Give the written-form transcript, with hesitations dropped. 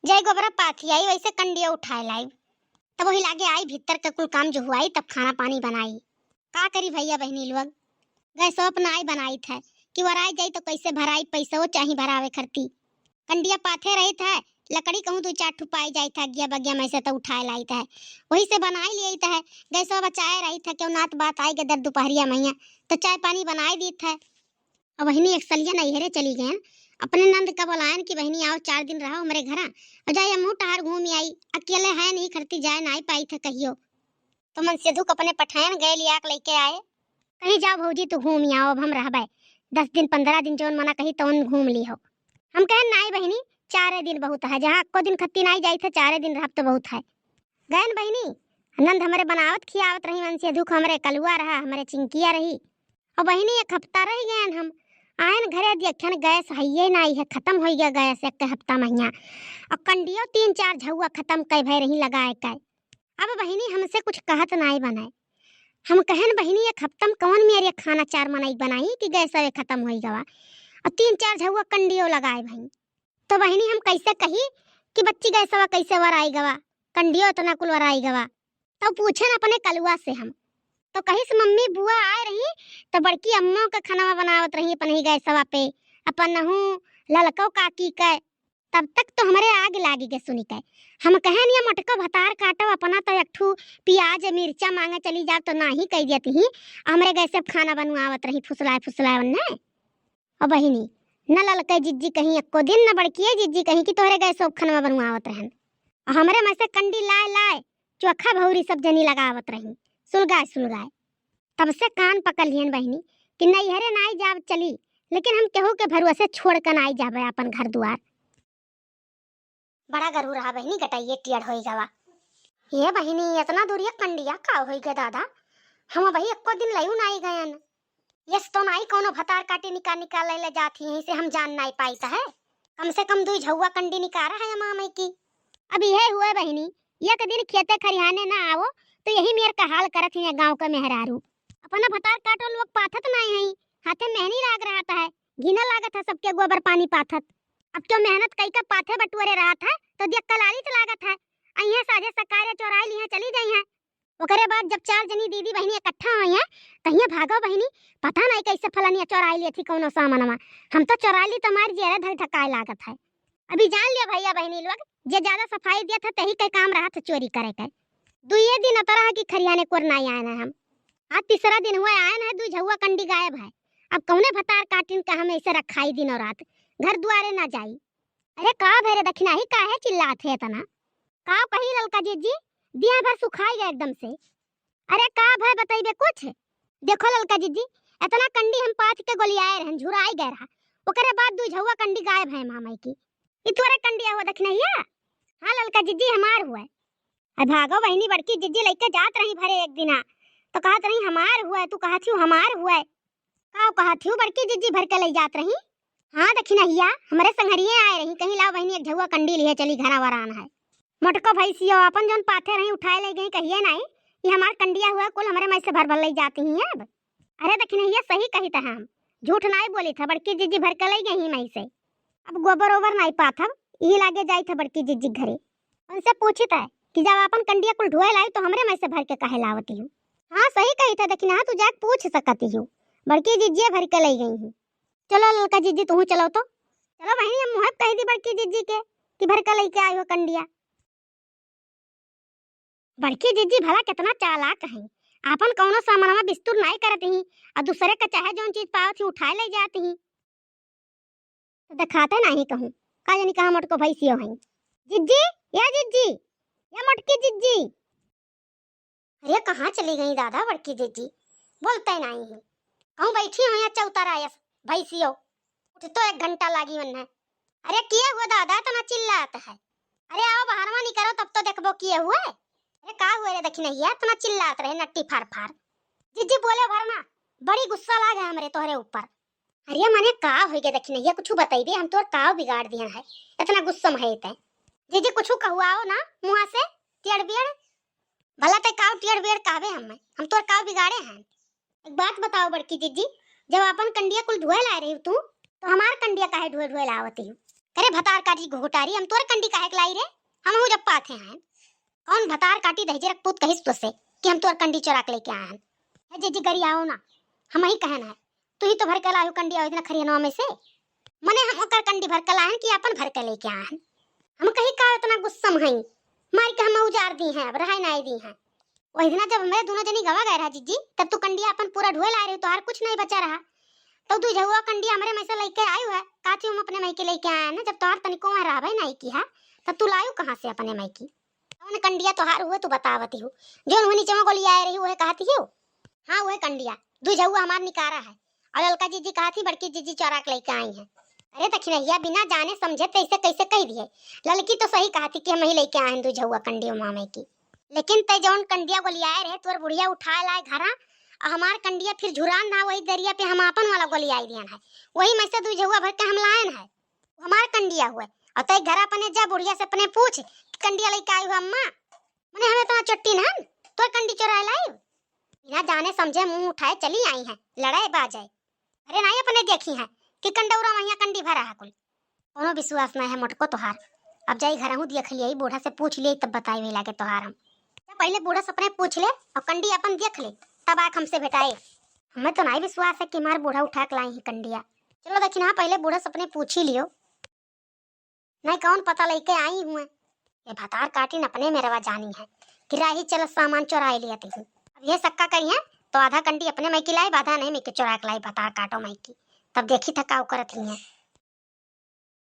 जय गोबरा पाथी आई वैसे कंडिया उठाए लाई। तब वही लागे आई भीतर का कुल काम जो हुआई तब खाना पानी बनाई। का करी भैया बहनी लोग गए सो अपना आई बनाई थे कि वराई जाई तो कैसे भराई पैसा वो चाही भरावे खरती। कंडिया पाथे रही थे लकड़ी कहूँ दो चार ठुपाई जाई था गिया बगिया में से तो उठाए लाई था वही से बनाई लिए था। गए सो बचाए रही था क्यों नात बात आई गदर दोपहरिया मैया तो चाय पानी बनाई दी था। अब बहनी एक सलिया नैहरे चली गए अपने नंद का बुलायन कि बहनी आओ 4 दिन रहो हमारे घर और जाए मुँह टहार घूम आई अकेले है नहीं करती जाए ना पाई था कहियो तो मन से दुख अपने पठान गए लिया लेके आए कहीं जाओ भौजी तू घूम आओ अब हम रहबे 10 दिन 15 दिन जोन मना कही तो घूम ली हो। हम कहे नाई बहनी 4 दिन बहुत है जहाँ को दिन खत्ती नाई जाई था 4 दिन रह तो बहुत है। गए बहनी नंद हमारे बनावत खियावत रही मन से दुख हमारे कलुआ रहा हमारे चिंकिया रही और बहनी 1 हफ्ता रह गए हम आयन घरे देखन गैस है ना है खत्म हो गया गैस 1 हफ्ता महीना और कंडियो 3-4 झुआ खत्म कई भय रही लगाए कई। अब बहनी हमसे कुछ कहत नहीं बनाए हम कहन बहनी 1 हफ्ता में कौन मेरे खाना 4 मनाई बनाई कि गैस वे खत्म हो गवा और 3-4 झुआ कंडियो लगाए भाई तो बहनी हम कैसे कही कि बच्ची गैस कैसे वराई गवा कंडियो इतना कुल वराई गवा तो पूछे न अपने कलुआ से हम तो कहीं से मम्मी बुआ आए रही तो बड़की अम्मों का खाना बनावत रही अपन ही गए सवा पे अपन नहू ललको काकी के तब तक तो हमारे आग लागी गए सुनी के हम कहे नहीं मटको भतार काटो अपना तो एकठू प्याज मिर्चा मांगे चली जाओ तो ना ही कह देती ही हमारे गए सब खाना बनवावत रही फुसलाए फुसलाए ने और बहिनी न ललके जिज्जी कहीं एको दिन न बड़की जिज्जी कहीं कि तोहरे गए सब खाना बनवावत रहन हमारे में से कंडी लाए लाए चोखा भौरी सब जनी लगावत रही सुलगाए सुलगाए तब से कान पकड़ लियन बहनी कि नैहरे नाई जाब चली लेकिन हम केहू के भरोसे छोड़ कर नाई जाबे अपन घर दुआर। बड़ा गरू रहा बहनी गटाइए टियर होई गवा ये बहनी इतना दूरिया कंडिया का होई गे दादा हम भाई एको दिन लयू नाई गयन यस तो नाई कोनो भतार काटे निकाल ले जाती है इसे हम जान नाई पाईता है कम से कम 2 झुआ कंडी निकारा है मामा की। अब ये हुए बहनी एक दिन खेते खरियाने ना आओ तो यही मेर का हाल करत है गांव का मेहरारू अपना भतार काटो लोग पाथत नहीं है हाथे मेहनी लाग रहा है घिना लागत है सबके गोबर पानी पाथत अब क्यों मेहनत कई का पाथे बटुरे रहा था तो देख कलाली तो लागत है अइया साजे सकारे चौराई लिया चली गई है ओकरे बाद जब 4 जनी दीदी बहनी इकट्ठा हुई है कहिया भागो बहनी पता नहीं कैसे फलानिया चौराई ली थी कौनो सामानवा हम तो चौराई ली तुम्हारी जेरे धर धकाए लागत है। अभी जान लिया भैया बहनी लोग जे ज्यादा सफाई दिया था तही के काम रहा था चोरी करे के 2 दिन तरह की खरियाने कोर नहीं आए ना हम आज 3रा दिन हुआ आए ना 2 झुआ कंडी गायब है अब कौने भतार काटिन का हम ऐसे रखाई दिन और रात घर दुआरे ना जाई। अरे का भेरे दखना ही का है चिल्लात है इतना का कही ललका जीजी दिया भर सुखाई गए एकदम से। अरे का भय बताइबे कुछ देखो ललका जीजी इतना कंडी हम पाथ के गोलियाए रहन झुराई गए रहा ओकरे बाद 2 झुआ कंडी गायब है मामाई की इतोरे कंडिया हुआ दखना हिया। हां ललका जीजी हमार हुआ अब भागो बहनी बड़की जीजी लेके जात रही भरे एक दिना तो कहत रही हमार हुआ तू कहत हूँ हमार हुआ का कहत हूँ बड़की जीजी भर के ले जात रही। हाँ दखिना हिया हमारे संगरिये आए रही कहीं लाओ बहनी 1 झुआ कंडी लिए चली घरा वरान है मोटको भैंसियो अपन जोन पाथे रही उठाए ले गई कहिए नहीं ये हमार कंडिया हुआ कुल हमारे में से भर भर ले जाती हैं अब। अरे दखिना हिया सही कही था हम झूठ नहीं बोली था बड़की जीजी भर के ले गई मई से अब गोबर ओबर नहीं पाथा यही लागे जाई था बड़की जीजी घरे उनसे पूछी था कि जब अपन कंडिया कुल ढोए लाई तो हमरे में से भर के कहे लावती हूँ। हाँ सही कही था दखिना तू जाके पूछ सकती हूँ बड़की जीजी भर के ले गई हूँ। चलो ललका जीजी तू चलो तो चलो बहनी हम मुहब कही दी बड़की जीजी के कि भर के लेके आई हो कंडिया। बड़की जीजी भला कितना चालाक है अपन कौनो सामानवा बिस्तुर नहीं करती ही और दूसरे का चाहे जोन चीज पाओ थी उठाए ले जाती ही तो दिखाते नहीं कहूँ का जानी कहा मोटको भैंसियो है जिज्जी या जिज्जी या मोटकी जिज्जी। अरे कहाँ चली गई दादा बड़की जीजी बोलते नहीं है कहूँ बैठी हो या चौतर आया भैंसियो उठ तो 1 घंटा लागी मन है। अरे किए हुआ दादा तो ना चिल्लाता है अरे आओ बाहरवा नहीं करो तब तो देखबो किए हुए। अरे का हुए रे दखी नहीं तो ना चिल्लात रहे नट्टी फार फार जीजी बोले भरना बड़ी गुस्सा लागे हमरे तोहरे ऊपर। अरे मने का हो गया दखी नहीं कुछ बताई दे हम तोर काव बिगाड़ दिया है इतना गुस्सा में है जीजी कुछ कहुआओ ना मुँह से टेढ़ बेड़ भला ते काव टेढ़ बेड़ कहबे हम तोर काव बिगाड़े हैं। एक बात बताओ बड़की जीजी जब अपन कंडिया कुल धुए ला रही तू तो हमार कंडिया काहे ढुए ढुए लावती हूँ करे भतार काटी घुघुटारी हम तोर कंडी काहे के लाई रे? हम हूं जब पाथे हैं कौन भतार काटी दहजे रख पूत कहिस तो से कि हम तोर कंडी चोरा के लेके आए हैं। हे जीजी गरी आओ ना, हम ही कहना है तू ही तो भर के लायो कंडी आओ इतना खरियनवा में से। मने हम ओकर कंडी भर के लाए कि अपन भर के लेके आए हैं। हम कहीं का इतना गुस्सा में हई मार के हम उजार दी हैं अब रहाई नहीं दी हैं। वही दिन जब मैं दोनों जनी गवा गए रहा जीजी तब तू कंडिया अपन पूरा ढोए ला रही तो हर कुछ नहीं बचा रहा। तो तू झुआ कंडिया हमरे में से लेके आयु है काची हम अपने मायके लेके आए ना जब तोहार तनिको में रहबे नहीं की है तब तू लायु कहां से अपने मायकी? कौन कंडिया तोहार हुए तू बतावती हो जो हुनी चमा गोली आए रही वो कहती हो। हां वो कंडिया दू झुआ हमार निकारा है और ललका जीजी कहती बड़की जीजी चोरा के लेके आई है। अरे दखिनैया बिना जाने समझे कैसे कैसे कह दिए। ललकी तो सही कहती कि हम ही लेके आए दू झुआ कंडियो मामे की, लेकिन ते जौन कंडिया गोलियाए रहे तोर बुढ़िया उठाए लाए घरा और हमार कंडिया फिर झुरान ना वही दरिया पे हम अपन वाला गोलियाई दियन है वही में से दू झुआ भर के हम लायन है हमार कंडिया हुए और ते घर अपने जा बुढ़िया से अपने पूछ कंडिया लेके आई हो अम्मा मने हमें तो चट्टी ना तोर कंडी चुरा लाई बिना जाने समझे मुंह उठाए चली आई है लड़ाई बाजाए। अरे नहीं अपने देखी है कि कंडौरा मैया कंडी भरा है कुल कोनो विश्वास नहीं है मोटको तोहार। अब जाई घर हूं देख लिया बूढ़ा से पूछ लिए तब बताई भी लागे तोहार हम पहले बूढ़ा से अपने पूछ ले और कंडी अपन देख ले तब आके हमसे भेटाए। हमें तो नहीं विश्वास है कि मार बूढ़ा उठा के लाई ही कंडिया। चलो देखी ना पहले बूढ़ा से अपने पूछ ही लियो नहीं कौन पता लेके आई हूँ ये भतार काटी न अपने मेरा जानी है किराही चल सामान चुराई लिया थी। अब ये सक्का कही है तो आधा कंडी अपने मायकी लाई आधा नहीं मैं चुरा के लाई भतार काटो मायकी तब देखी था का करत ही है।